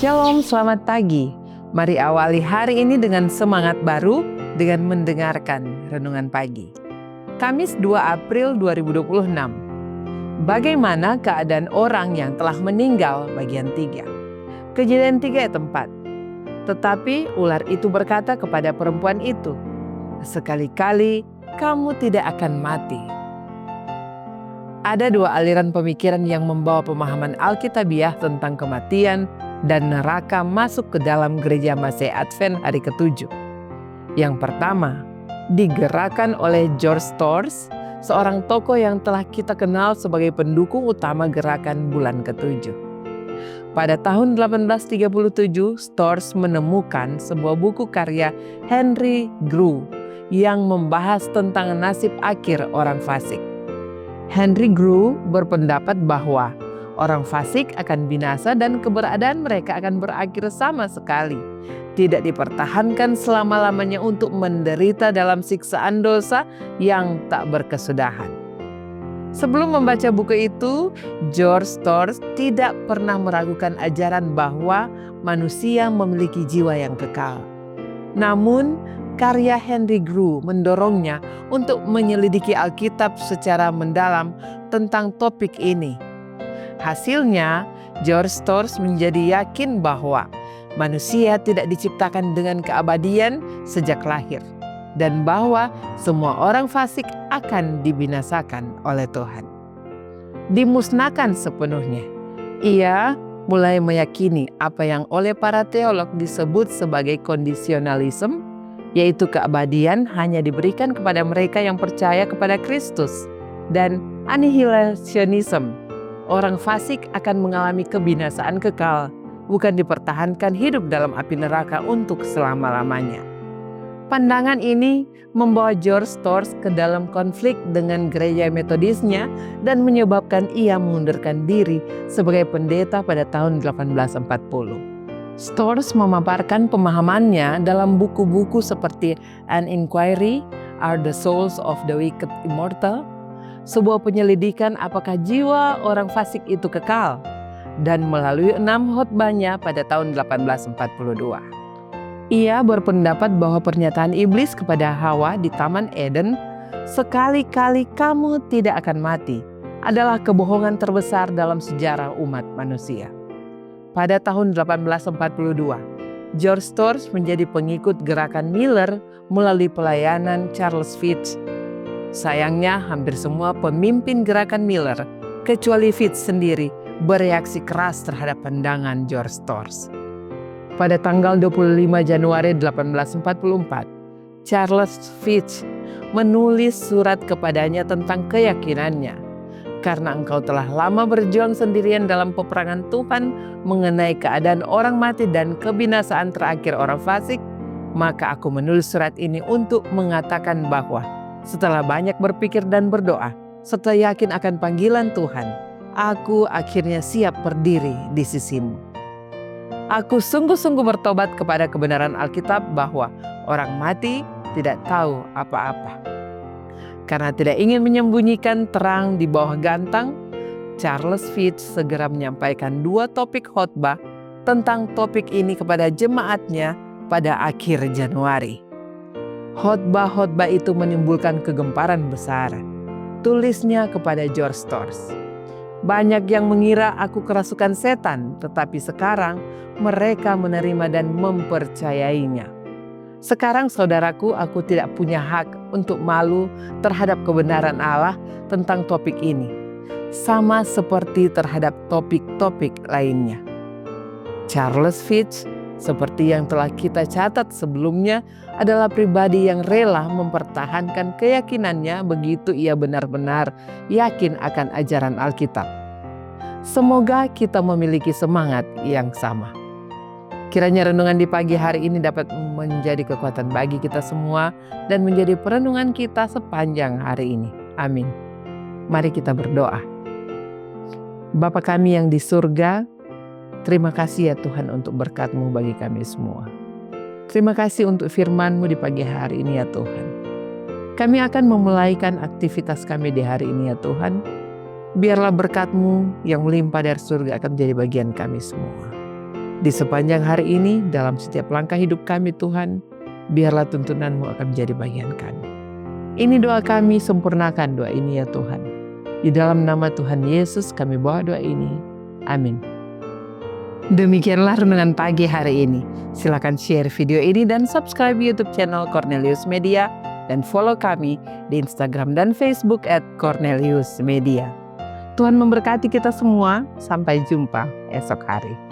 Shalom, selamat pagi. Mari awali hari ini dengan semangat baru dengan mendengarkan renungan pagi. Kamis 2 April 2026. Bagaimana keadaan orang yang telah meninggal bagian 3. Kejadian 3 ayat 4. Tetapi ular itu berkata kepada perempuan itu, "Sekali-kali kamu tidak akan mati." Ada dua aliran pemikiran yang membawa pemahaman Alkitabiah tentang kematian dan neraka masuk ke dalam gereja Masih Advent hari ke-7. Yang pertama, digerakkan oleh George Storrs, seorang tokoh yang telah kita kenal sebagai pendukung utama gerakan bulan ke-7. Pada tahun 1837, Storrs menemukan sebuah buku karya Henry Grew yang membahas tentang nasib akhir orang fasik. Henry Grew berpendapat bahwa orang fasik akan binasa dan keberadaan mereka akan berakhir sama sekali. Tidak dipertahankan selama-lamanya untuk menderita dalam siksaan dosa yang tak berkesudahan. Sebelum membaca buku itu, George Storrs tidak pernah meragukan ajaran bahwa manusia memiliki jiwa yang kekal. Namun, karya Henry Grew mendorongnya untuk menyelidiki Alkitab secara mendalam tentang topik ini. Hasilnya, George Storrs menjadi yakin bahwa manusia tidak diciptakan dengan keabadian sejak lahir, dan bahwa semua orang fasik akan dibinasakan oleh Tuhan. Dimusnahkan sepenuhnya. Ia mulai meyakini apa yang oleh para teolog disebut sebagai kondisionalisme, yaitu keabadian hanya diberikan kepada mereka yang percaya kepada Kristus, dan anihilasionisme. Orang fasik akan mengalami kebinasaan kekal, bukan dipertahankan hidup dalam api neraka untuk selama-lamanya. Pandangan ini membawa George Storrs ke dalam konflik dengan gereja Metodisnya dan menyebabkan ia mengundurkan diri sebagai pendeta pada tahun 1840. Storrs memaparkan pemahamannya dalam buku-buku seperti An Inquiry, Are the Souls of the Wicked Immortal? Sebuah penyelidikan apakah jiwa orang fasik itu kekal, dan melalui 6 khotbahnya pada tahun 1842. Ia berpendapat bahwa pernyataan iblis kepada Hawa di Taman Eden, "Sekali-kali kamu tidak akan mati," adalah kebohongan terbesar dalam sejarah umat manusia. Pada tahun 1842, George Storrs menjadi pengikut gerakan Miller melalui pelayanan Charles Fitch. Sayangnya, hampir semua pemimpin gerakan Miller, kecuali Fitch sendiri, bereaksi keras terhadap pandangan George Storrs. Pada tanggal 25 Januari 1844, Charles Fitch menulis surat kepadanya tentang keyakinannya. "Karena engkau telah lama berjuang sendirian dalam peperangan Tuhan mengenai keadaan orang mati dan kebinasaan terakhir orang fasik, maka aku menulis surat ini untuk mengatakan bahwa setelah banyak berpikir dan berdoa, serta yakin akan panggilan Tuhan, aku akhirnya siap berdiri di sisimu. Aku sungguh-sungguh bertobat kepada kebenaran Alkitab bahwa orang mati tidak tahu apa-apa." Karena tidak ingin menyembunyikan terang di bawah gantang, Charles Fitch segera menyampaikan 2 topik khotbah tentang topik ini kepada jemaatnya pada akhir Januari. Khotbah-khotbah itu menimbulkan kegemparan besar. Tulisnya kepada George Storrs, "Banyak yang mengira aku kerasukan setan, tetapi sekarang mereka menerima dan mempercayainya. Sekarang saudaraku, aku tidak punya hak untuk malu terhadap kebenaran Allah tentang topik ini, sama seperti terhadap topik-topik lainnya." Charles Fitch, seperti yang telah kita catat sebelumnya, adalah pribadi yang rela mempertahankan keyakinannya begitu ia benar-benar yakin akan ajaran Alkitab. Semoga kita memiliki semangat yang sama. Kiranya renungan di pagi hari ini dapat menjadi kekuatan bagi kita semua dan menjadi perenungan kita sepanjang hari ini. Amin. Mari kita berdoa. Bapa kami yang di surga, terima kasih ya Tuhan untuk berkat-Mu bagi kami semua. Terima kasih untuk firman-Mu di pagi hari ini ya Tuhan. Kami akan memulaikan aktivitas kami di hari ini ya Tuhan. Biarlah berkat-Mu yang melimpah dari surga akan menjadi bagian kami semua. Di sepanjang hari ini, dalam setiap langkah hidup kami Tuhan, biarlah tuntunan-Mu akan menjadi bagian kami. Ini doa kami, sempurnakan doa ini ya Tuhan. Di dalam nama Tuhan Yesus kami bawa doa ini. Amin. Demikianlah renungan pagi hari ini. Silakan share video ini dan subscribe YouTube channel Cornelius Media dan follow kami di Instagram dan Facebook @corneliusmedia. Tuhan memberkati kita semua. Sampai jumpa esok hari.